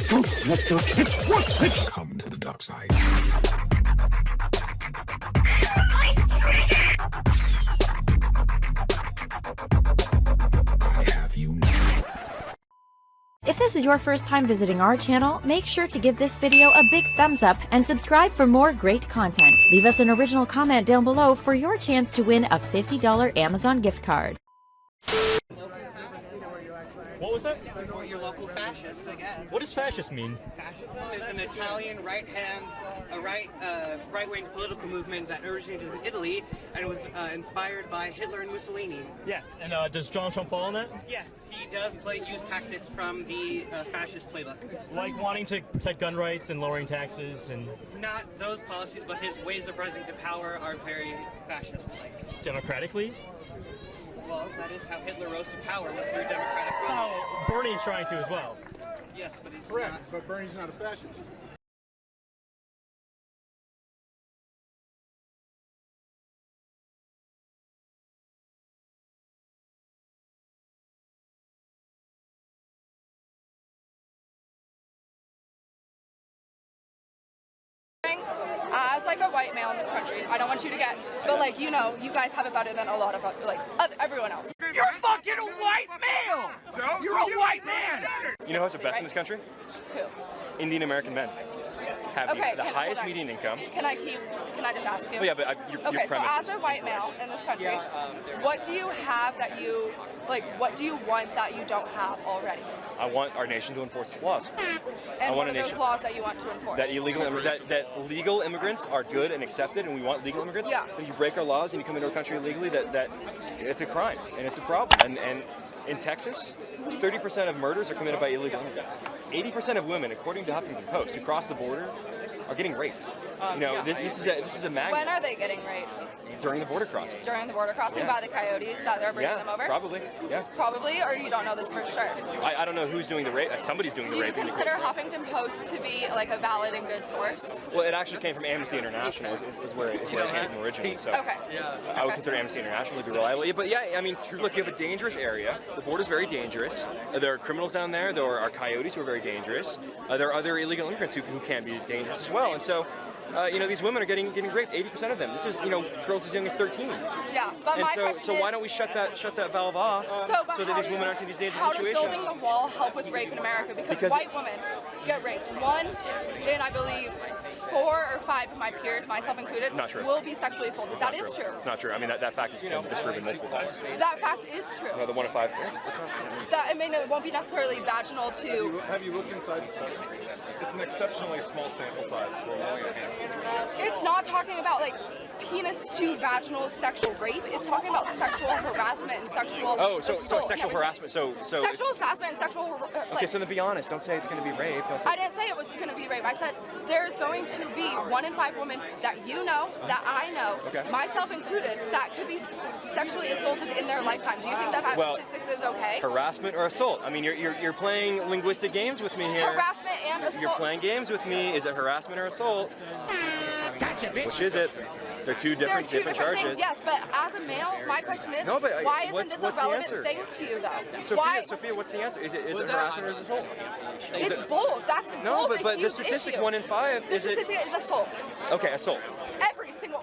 Don't let your kids watch it. Come to the dark side. I have you now. If this is your first time visiting our channel, make sure to give this video a big thumbs up and subscribe for more great content. Leave us an original comment down below for your chance to win a $50 Amazon gift card. What was that? Support your local fascist, I guess. What does fascist mean? Fascism is an Italian right-wing political movement that originated in Italy and was inspired by Hitler and Mussolini. Yes. And does Donald Trump fall in that? Yes, he does use tactics from the fascist playbook. Like wanting to protect gun rights and lowering taxes and Not those policies, but his ways of rising to power are very fascist-like. democratically? Well, that is how Hitler rose to power, was through democratic So process. Bernie's trying to as well. Yes, but he's Correct, not. but Bernie's not a fascist. As like a white male in this country, I don't want you to get, but like you know, you guys have it better than a lot of everyone else. You're fucking a white male! You're a white man! You know who's the best in this country? Who? Indian American men. Have Okay, the highest hold on. median income. Can I just ask you? Oh, yeah, but your Okay, so premise as is a white male in this country, what do you have that you, what do you want that you don't have already? I want our nation to enforce its laws. And want what a are those nation- laws that you want to enforce? That legal immigrants are good and accepted, and we want legal immigrants. Yeah. If you break our laws and you come into our country illegally, that it's a crime and it's a problem. And in Texas, 30% of murders are committed by illegal immigrants. 80% of women, according to Huffington Post, who cross the border, are getting raped. This is a magnet. When are they getting raped? During the border crossing. During the border crossing Yeah. by the coyotes that they're bringing Yeah, them over? probably. Yeah. Probably, or you don't know this for sure? I don't know who's doing the rape. Somebody's doing Do the you rape. consider Huffington Post to be like a valid and good source? Well, it actually came from Amnesty International, is where it came from originally. So Okay. I would consider Amnesty International to be reliable. Yeah, but yeah, I mean, look, you have a dangerous area. The border's very dangerous. There are criminals down there. There are coyotes who are very dangerous. There are other illegal immigrants who can be dangerous as well. And so, these women are getting raped. 80% of them. This is, girls as young as 13. Yeah, but And my so question is, why don't we shut that valve off but so that how these women does- aren't in these dangerous how does situations? building the wall help with rape in America? Because white women get raped. One in, I believe, 4 or 5 of my peers, myself included, Not true. will be sexually assaulted. That is true. It's not true. I mean, that fact has been disproven multiple times. That fact is true. The 1 in 5. That's not true. That, I mean, it won't be necessarily vaginal to... Have you looked inside the study? It's an exceptionally small sample size for only a handful. It's not talking about, like, penis to vaginal sexual rape. It's talking about sexual harassment and sexual Oh, so assault and sexual everything. harassment. So Sexual harassment and sexual... okay, so then be honest. Don't say it's going to be rape. Don't say. I didn't say it was going to be rape. I said there's going to be 1 in 5 women that you know, that I know, Okay. myself included, that could be sexually assaulted in their lifetime. Do you think that Well, statistics is okay? Harassment or assault? I mean, you're playing linguistic games with me here. Harassment and assault. You're playing games with me. Is it harassment or assault? Which is it? They're two There are different two different charges. things, yes, but as a male, my question is, No, but why isn't what's- this what's a the relevant answer? thing to you, though? Sophia, what's the answer? Is it harassment or is it assault? It's both. That's No, both but a the huge statistic issue. 1 in 5 The is it? statistic is assault. Okay, assault. Every single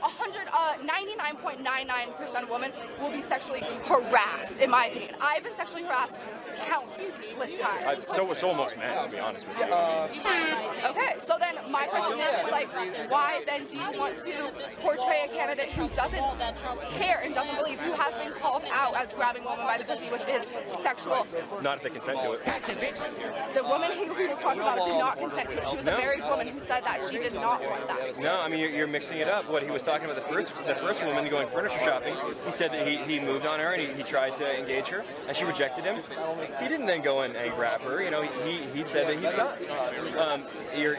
99.99% of women will be sexually harassed, in my opinion. I've been sexually harassed countless times. So most men, to be honest with you. Okay, so then my question is like, why then do you want to portray a candidate who doesn't care and doesn't believe, who has been called out as grabbing a woman by the pussy, which is sexual? Not if they consent to it. The woman who we was talking about did not consent to it. She was a married woman who said that she did not want that. No, I mean you're mixing it up. What he was talking about the first woman going furniture shopping. He said that he moved on her and he tried to engage her and she rejected him. He didn't then go and grab her. He said that he stopped. you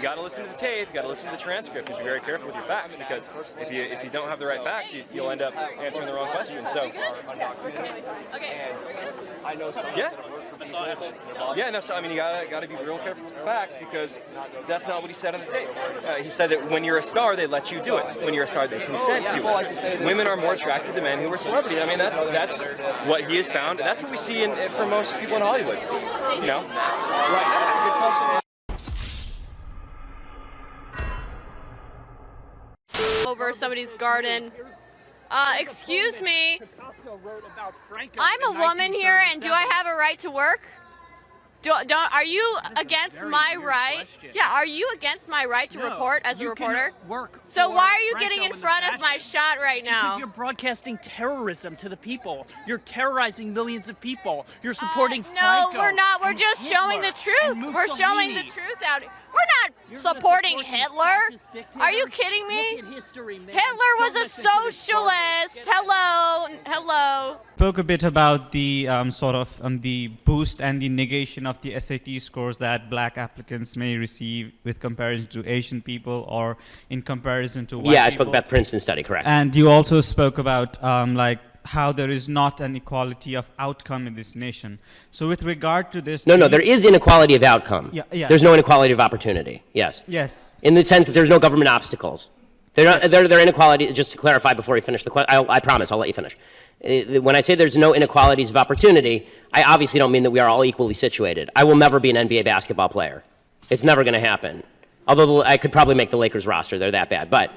got to listen to the tape, you got to listen to the transcript, and be very careful with your facts, because if you don't have the right facts, you'll end up answering the wrong question. So, I know some yeah, no. So I mean, you gotta be real careful with the facts, because that's not what he said on the tape. He said that when you're a star, they let you do it. When you're a star, they consent to it. Women are more attracted to men who are celebrities. I mean, that's what he has found. That's what we see for most people in Hollywood. You know, right? That's a good question. Over somebody's garden. Excuse me. I'm a woman here, and do I have a right to work? Are you against my right? Yeah, are you against my right to report as a reporter? So why are you getting in front of my shot right now? Because you're broadcasting terrorism to the people. You're terrorizing millions of people. You're supporting Franco. No, we're not. We're just showing the truth. We're showing the truth out. We're not supporting Hitler. Are you kidding me? Hitler was a socialist. Hello. Spoke a bit about the the boost and the negation of the SAT scores that black applicants may receive with comparison to Asian people or in comparison to white people. Yeah, I spoke about Princeton study, correct. And you also spoke about like how there is not an equality of outcome in this nation. So with regard to this... No, there is inequality of outcome. Yeah. There's no inequality of opportunity, yes. Yes. In the sense that there's no government obstacles. They're inequality, just to clarify before you finish the question, I promise, I'll let you finish. When I say there's no inequalities of opportunity, I obviously don't mean that we are all equally situated. I will never be an NBA basketball player. It's never going to happen. Although I could probably make the Lakers roster, they're that bad, but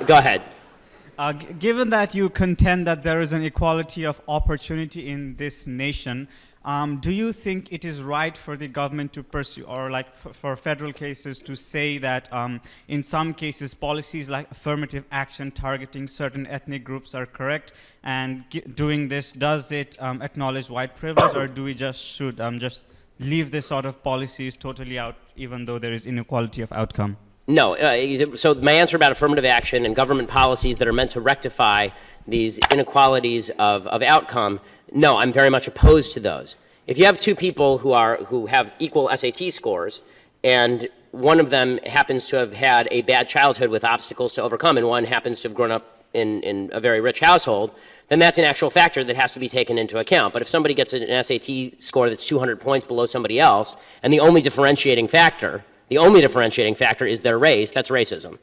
go ahead. Given that you contend that there is an equality of opportunity in this nation, do you think it is right for the government to pursue, or like for federal cases to say that in some cases policies like affirmative action targeting certain ethnic groups are correct, and doing this, does it acknowledge white privilege, or do we just leave this sort of policies totally out even though there is inequality of outcome? No, so my answer about affirmative action and government policies that are meant to rectify these inequalities of outcome, no, I'm very much opposed to those. If you have two people who have equal SAT scores, and one of them happens to have had a bad childhood with obstacles to overcome, and one happens to have grown up in a very rich household, then that's an actual factor that has to be taken into account. But if somebody gets an SAT score that's 200 points below somebody else, and the only differentiating factor is their race, that's racism.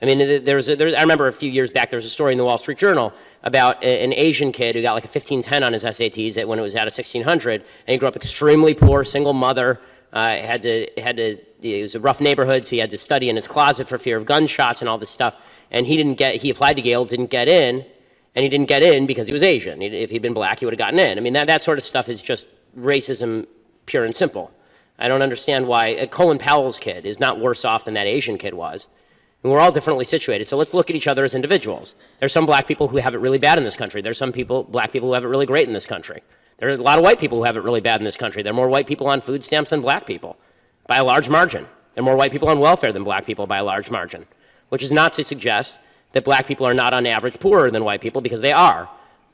I mean, I remember a few years back, there was a story in the Wall Street Journal about an Asian kid who got like a 1510 on his SATs when it was out of 1600, and he grew up extremely poor, single mother, it was a rough neighborhood, so he had to study in his closet for fear of gunshots and all this stuff, and he applied to Yale, didn't get in, and he didn't get in because he was Asian. If he'd been black, he would have gotten in. I mean, that sort of stuff is just racism, pure and simple. I don't understand why Colin Powell's kid is not worse off than that Asian kid was. And we're all differently situated, so let's look at each other as individuals. There's some black people who have it really bad in this country. There's some black people who have it really great in this country. There are a lot of white people who have it really bad in this country. There are more white people on food stamps than black people, by a large margin. There are more white people on welfare than black people by a large margin, which is not to suggest that black people are not on average poorer than white people, because they are.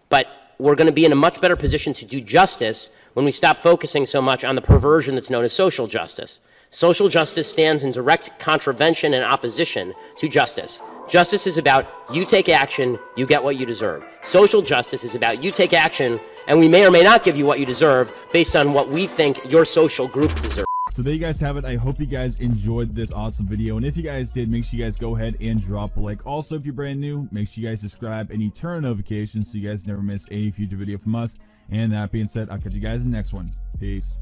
But we're going to be in a much better position to do justice when we stop focusing so much on the perversion that's known as social justice. Social justice stands in direct contravention and opposition to justice. Justice is about you take action, you get what you deserve. Social justice is about you take action, and we may or may not give you what you deserve based on what we think your social group deserves. So there you guys have it. I hope you guys enjoyed this awesome video, and if you guys did, make sure you guys go ahead and drop a like. Also, if you're brand new, make sure you guys subscribe and turn notifications so you guys never miss a future video from us. And that being said, I'll catch you guys in the next one. Peace.